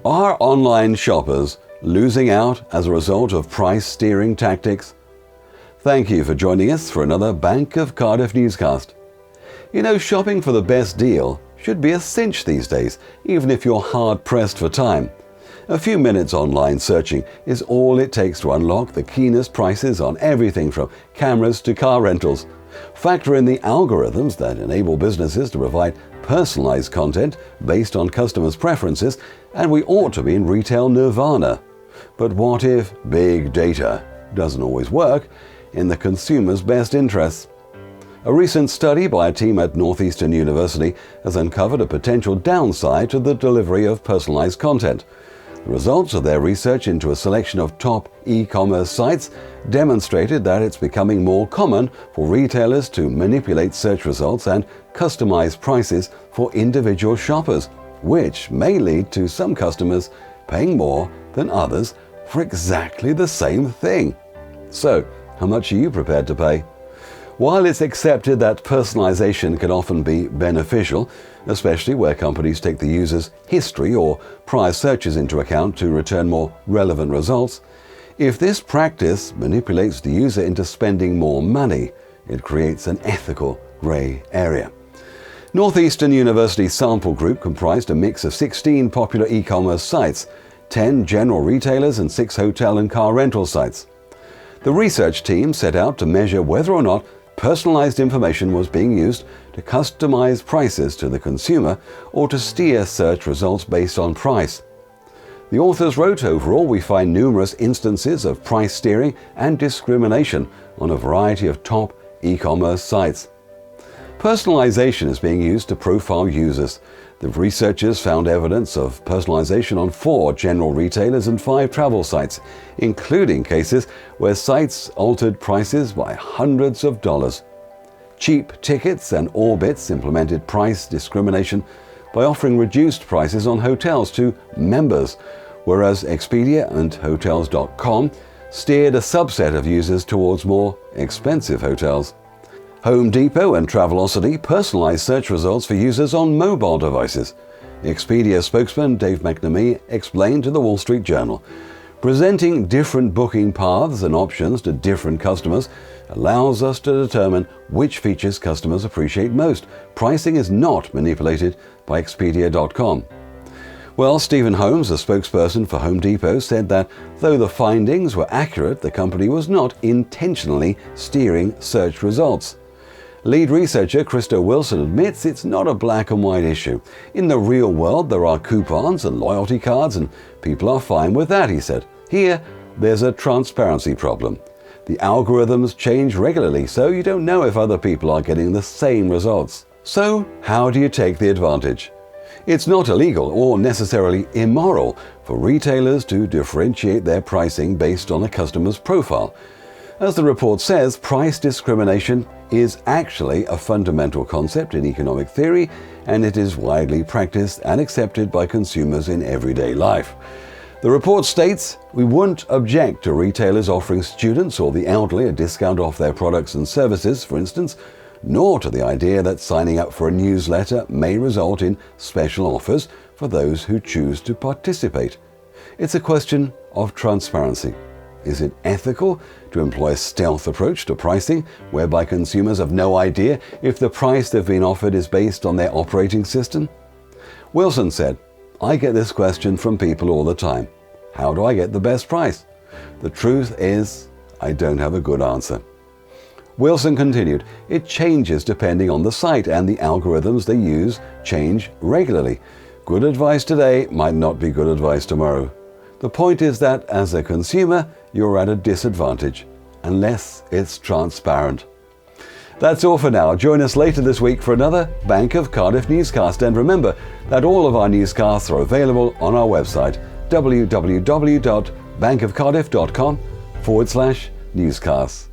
Are online shoppers losing out as a result of price steering tactics? Thank you for joining us for another Bank of Cardiff newscast. You know, shopping for the best deal should be a cinch these days, even if you're hard-pressed for time. A few minutes online searching is all it takes to unlock the keenest prices on everything from cameras to car rentals. Factor in the algorithms that enable businesses to provide personalized content based on customers' preferences, and we ought to be in retail nirvana. But what if big data doesn't always work in the consumer's best interests? A recent study by a team at Northeastern University has uncovered a potential downside to the delivery of personalized content. The results of their research into a selection of top e-commerce sites demonstrated that it's becoming more common for retailers to manipulate search results and customize prices for individual shoppers, which may lead to some customers paying more than others for exactly the same thing. So, how much are you prepared to pay? While it's accepted that personalization can often be beneficial, especially where companies take the user's history or prior searches into account to return more relevant results, if this practice manipulates the user into spending more money, it creates an ethical gray area. Northeastern University's sample group comprised a mix of 16 popular e-commerce sites, 10 general retailers and 6 hotel and car rental sites. The research team set out to measure whether or not personalized information was being used to customize prices to the consumer or to steer search results based on price. The authors wrote, overall, we find numerous instances of price steering and discrimination on a variety of top e-commerce sites. Personalization is being used to profile users. The researchers found evidence of personalization on 4 general retailers and 5 travel sites, including cases where sites altered prices by hundreds of dollars. Cheap Tickets and Orbitz implemented price discrimination by offering reduced prices on hotels to members, whereas Expedia and Hotels.com steered a subset of users towards more expensive hotels. Home Depot and Travelocity personalized search results for users on mobile devices. Expedia spokesman Dave McNamee explained to the Wall Street Journal, presenting different booking paths and options to different customers allows us to determine which features customers appreciate most. Pricing is not manipulated by Expedia.com. Well, Stephen Holmes, a spokesperson for Home Depot, said that though the findings were accurate, the company was not intentionally steering search results. Lead researcher Krista Wilson admits it's not a black and white issue. In the real world, there are coupons and loyalty cards, and people are fine with that, he said. Here, there's a transparency problem. The algorithms change regularly, so you don't know if other people are getting the same results. So, how do you take the advantage? It's not illegal or necessarily immoral for retailers to differentiate their pricing based on a customer's profile. As the report says, price discrimination is actually a fundamental concept in economic theory, and it is widely practiced and accepted by consumers in everyday life. The report states, we wouldn't object to retailers offering students or the elderly a discount off their products and services, for instance, nor to the idea that signing up for a newsletter may result in special offers for those who choose to participate. It's a question of transparency. Is it ethical to employ a stealth approach to pricing, whereby consumers have no idea if the price they've been offered is based on their operating system? Wilson said, I get this question from people all the time. How do I get the best price? The truth is, I don't have a good answer. Wilson continued, it changes depending on the site, and the algorithms they use change regularly. Good advice today might not be good advice tomorrow. The point is that as a consumer, you're at a disadvantage, unless it's transparent. That's all for now. Join us later this week for another Bank of Cardiff newscast. And remember that all of our newscasts are available on our website, www.bankofcardiff.com/newscasts.